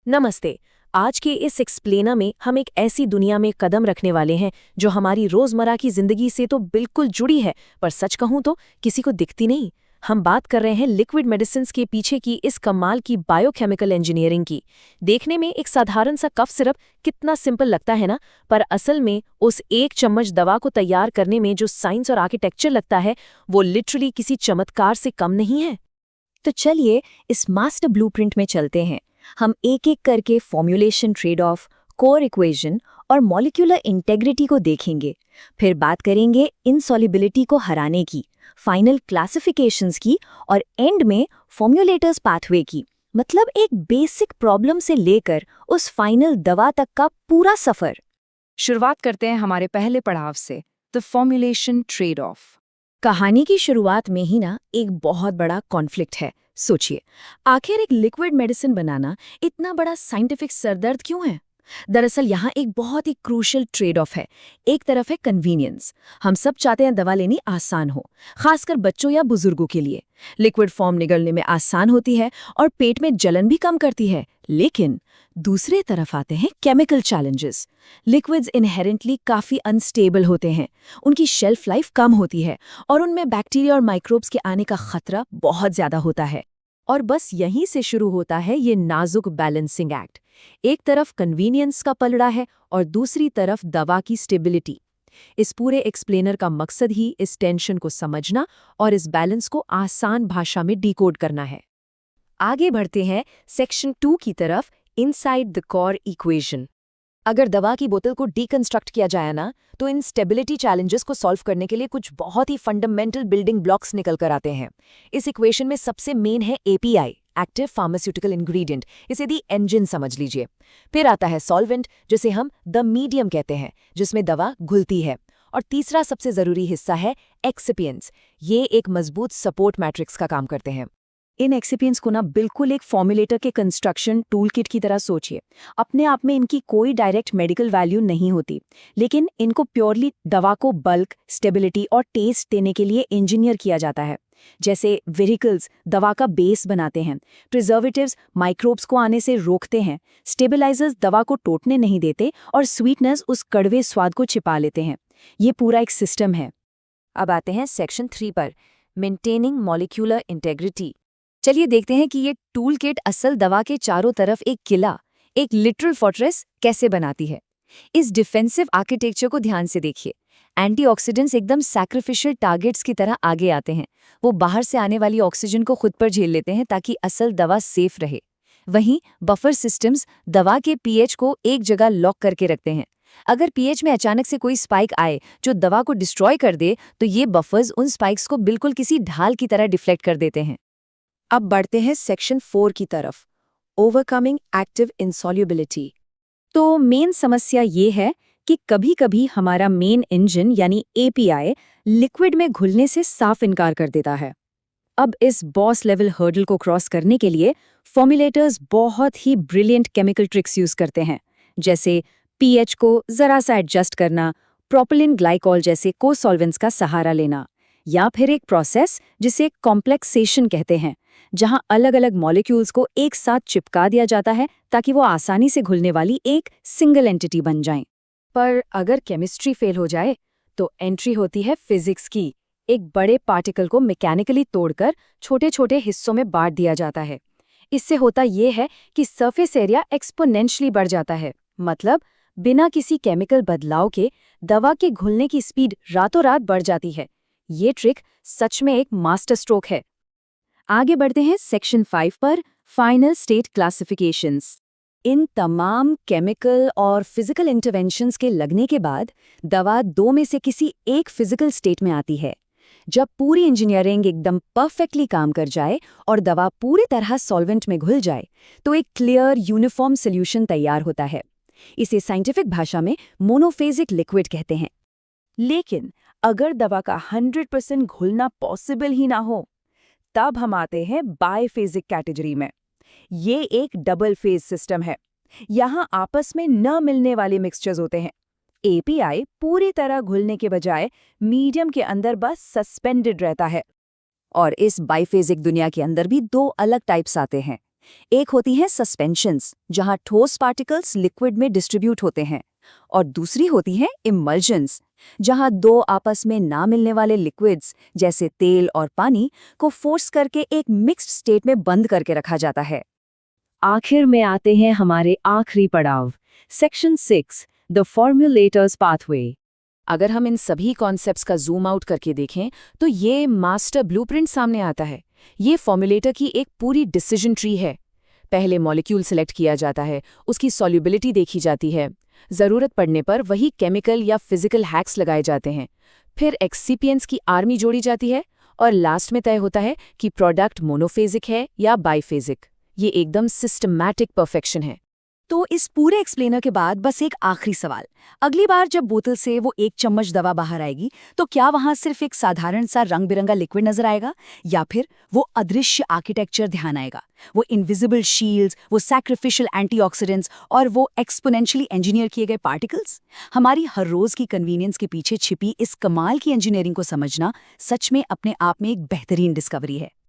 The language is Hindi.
नमस्ते। आज के इस एक्सप्लेनर में हम एक ऐसी दुनिया में कदम रखने वाले हैं जो हमारी रोजमर्रा की जिंदगी से तो बिल्कुल जुड़ी है, पर सच कहूं तो किसी को दिखती नहीं। हम बात कर रहे हैं लिक्विड मेडिसिन्स के पीछे की इस कमाल की बायोकेमिकल इंजीनियरिंग की। देखने में एक साधारण सा कफ सिरप कितना सिंपल लगता है ना, पर असल में उस एक चम्मच दवा को तैयार करने में जो साइंस और आर्किटेक्चर लगता है, वो लिटरली किसी चमत्कार से कम नहीं है। तो चलिए इस मास्टर ब्लूप्रिंट में चलते हैं। हम एक एक करके formulation trade off, core equation और मॉलिक्यूलर इंटेग्रिटी को देखेंगे। फिर बात करेंगे इनसॉल्युबिलिटी को हराने की, फाइनल क्लासिफिकेशंस की और एंड में फॉर्म्यूलेटर्स पाथवे की। मतलब एक बेसिक प्रॉब्लम से लेकर उस फाइनल दवा तक का पूरा सफर। शुरुआत करते हैं हमारे पहले पड़ाव से, द फॉर्मुलेशन ट्रेड ऑफ। कहानी की शुरुआत में ही ना एक बहुत बड़ा कॉन्फ्लिक्ट है। सोचिए, आखिर एक लिक्विड मेडिसिन बनाना इतना बड़ा साइंटिफिक सरदर्द क्यों है? दरअसल यहाँ एक बहुत ही क्रूशियल ट्रेड ऑफ है। एक तरफ है कन्वीनियंस, हम सब चाहते हैं दवा लेनी आसान हो, खासकर बच्चों या बुजुर्गों के लिए। लिक्विड फॉर्म निगलने में आसान होती है और पेट में जलन भी कम करती है। लेकिन दूसरे तरफ आते हैं केमिकल चैलेंजेस। लिक्विड्स इनहेरेंटली काफी अनस्टेबल होते हैं, उनकी शेल्फ लाइफ कम होती है और उनमें बैक्टीरिया और माइक्रोब्स के आने का खतरा बहुत ज्यादा होता है। और बस यहीं से शुरू होता है ये नाजुक बैलेंसिंग एक्ट। एक तरफ कन्वीनियंस का पलड़ा है और दूसरी तरफ दवा की स्टेबिलिटी। इस पूरे एक्सप्लेनर का मकसद ही इस टेंशन को समझना और इस बैलेंस को आसान भाषा में डिकोड करना है। आगे बढ़ते हैं सेक्शन 2 की तरफ, इनसाइड द कोर इक्वेशन। अगर दवा की बोतल को डीकंस्ट्रक्ट किया जाए ना, तो इन स्टेबिलिटी चैलेंजेस को सॉल्व करने के लिए कुछ बहुत ही फंडामेंटल बिल्डिंग ब्लॉक्स निकल कर आते हैं। इस इक्वेशन में सबसे मेन है एपीआई, एक्टिव फार्मास्यूटिकल इंग्रेडिएंट, इसे दी इंजन समझ लीजिए। फिर आता है सॉल्वेंट, जिसे हम द मीडियम कहते हैं, जिसमें दवा घुलती है। और तीसरा सबसे जरूरी हिस्सा है एक्सिपिएंट्स। ये एक मजबूत सपोर्ट मैट्रिक्स का काम करते हैं। इन एक्सिपिएंट्स को ना बिल्कुल एक फॉर्मुलेटर के कंस्ट्रक्शन टूल किट की तरह सोचिए। अपने आप में इनकी कोई डायरेक्ट मेडिकल वैल्यू नहीं होती, लेकिन इनको प्योरली दवा को बल्क, स्टेबिलिटी और टेस्ट देने के लिए इंजीनियर किया जाता है। जैसे वेरिकल्स दवा का बेस बनाते हैं, प्रिजर्वेटिव्स माइक्रोब्स को आने से रोकते हैं, स्टेबलाइजर्स दवा को टूटने नहीं देते और स्वीटनेस उस कड़वे स्वाद को छिपा लेते हैं। ये पूरा एक सिस्टम है। अब आते हैं सेक्शन 3 पर, मेंटेनिंग मॉलिक्यूलर इंटेग्रिटी। चलिए देखते हैं कि ये टूल किट असल दवा के चारों तरफ एक किला, एक लिटरल फोर्ट्रेस कैसे बनाती है। इस डिफेंसिव आर्किटेक्चर को ध्यान से देखिए। एंटीऑक्सीडेंट्स एकदम सैक्रिफिशियल टारगेट्स की तरह आगे आते हैं। वो बाहर से आने वाली ऑक्सीजन को खुद पर झेल लेते हैं ताकि असल दवा सेफ रहे। वहीं बफर सिस्टम्स दवा के पीएच को एक जगह लॉक करके रखते हैं। अगर पीएच में अचानक से कोई स्पाइक आए जो दवा को डिस्ट्रॉय कर दे, तो ये बफर्स उन स्पाइक्स को बिल्कुल किसी ढाल की तरह डिफ्लेक्ट कर देते हैं। अब बढ़ते हैं सेक्शन 4 की तरफ, ओवरकमिंग एक्टिव इनसॉल्युबिलिटी। तो मेन समस्या ये है कि कभी-कभी हमारा मेन इंजन यानी एपीआई लिक्विड में घुलने से साफ इनकार कर देता है। अब इस बॉस लेवल हर्डल को क्रॉस करने के लिए फॉर्मुलेटर्स बहुत ही ब्रिलियंट केमिकल ट्रिक्स यूज करते हैं, जैसे पीएच को जरा सा एडजस्ट करना, प्रोपिलिन ग्लाइकॉल जैसे को-सॉल्वेंट्स का सहारा लेना, या फिर एक प्रोसेस जिसे कॉम्प्लेक्सेशन कहते हैं, जहां अलग-अलग मॉलिक्यूल्स को एक साथ चिपका दिया जाता है ताकि वो आसानी से घुलने वाली एक सिंगल एंटिटी बन जाएं। पर अगर केमिस्ट्री फेल हो जाए, तो एंट्री होती है फिजिक्स की। एक बड़े पार्टिकल को मैकेनिकली तोड़कर छोटे-छोटे हिस्सों में बांट दिया जाता है। इससे होता ये है कि सरफेस एरिया एक्सपोनेंशियली बढ़ जाता है। मतलब बिना किसी केमिकल बदलाव के दवा के घुलने की स्पीड रातों रात बढ़ जाती है। ये ट्रिक सच में एक मास्टर स्ट्रोक है। आगे बढ़ते हैं सेक्शन 5 पर, फाइनल स्टेट क्लासिफिकेशंस। इन तमाम केमिकल और फिजिकल इंटरवेंशंस के लगने के बाद दवा 2 में से किसी एक फिजिकल स्टेट में आती है। जब पूरी इंजीनियरिंग एकदम परफेक्टली काम कर जाए और दवा पूरी तरह सॉल्वेंट में घुल जाए, तो एक क्लियर यूनिफॉर्म सॉल्यूशन तैयार होता है। इसे साइंटिफिक भाषा में मोनोफेजिक लिक्विड कहते हैं। लेकिन अगर दवा का 100% घुलना पॉसिबल ही ना हो, तब हम आते हैं बाइफेजिक कैटेगरी में। ये एक डबल फेज सिस्टम है। यहाँ आपस में न मिलने वाले मिक्सचर्स होते हैं। एपीआई पूरी तरह घुलने के बजाय मीडियम के अंदर बस सस्पेंडेड रहता है। और इस बाइफेजिक दुनिया के अंदर भी 2 अलग टाइप्स आते हैं। एक होती हैं सस्पेंशंस, जहां ठोस पार्टिकल्स लिक्विड में डिस्ट्रीब्यूट होते हैं, और दूसरी होती हैं इमल्जन्स, जहां दो आपस में ना मिलने वाले लिक्विड्स जैसे तेल और पानी को फोर्स करके एक मिक्स्ड स्टेट में बंद करके रखा जाता है। आखिर में आते हैं हमारे आखिरी पड़ाव, सेक्शन 6, द फॉर्म्यूलेटर्स पाथवे। अगर हम इन सभी कॉन्सेप्ट्स का जूम आउट करके देखें तो ये मास्टर ब्लूप्रिंट सामने आता है। ये फॉर्मूलेटर की एक पूरी डिसीजन ट्री है। पहले मॉलिक्यूल सिलेक्ट किया जाता है, उसकी सॉल्युबिलिटी देखी जाती है, ज़रूरत पड़ने पर वही केमिकल या फिजिकल हैक्स लगाए जाते हैं, फिर एक्सिपिएंट्स की आर्मी जोड़ी जाती है और लास्ट में तय होता है कि प्रोडक्ट मोनोफेजिक है या बाइफेजिक। ये एकदम सिस्टमैटिक परफेक्शन है। तो इस पूरे एक्सप्लेनर के बाद बस एक आखिरी सवाल, अगली बार जब बोतल से वो 1 चम्मच दवा बाहर आएगी तो क्या वहां सिर्फ एक साधारण सा रंग बिरंगा लिक्विड नजर आएगा, या फिर वो अदृश्य आर्किटेक्चर ध्यान आएगा, वो इनविजिबल शील्ड्स, वो सैक्रिफिशियल एंटीऑक्सीडेंट्स और वो एक्सपोनेंशियली इंजीनियर किए गए पार्टिकल्स? हमारी हर रोज की कन्वीनियंस के पीछे छिपी इस कमाल की इंजीनियरिंग को समझना सच में अपने आप में एक बेहतरीन डिस्कवरी है।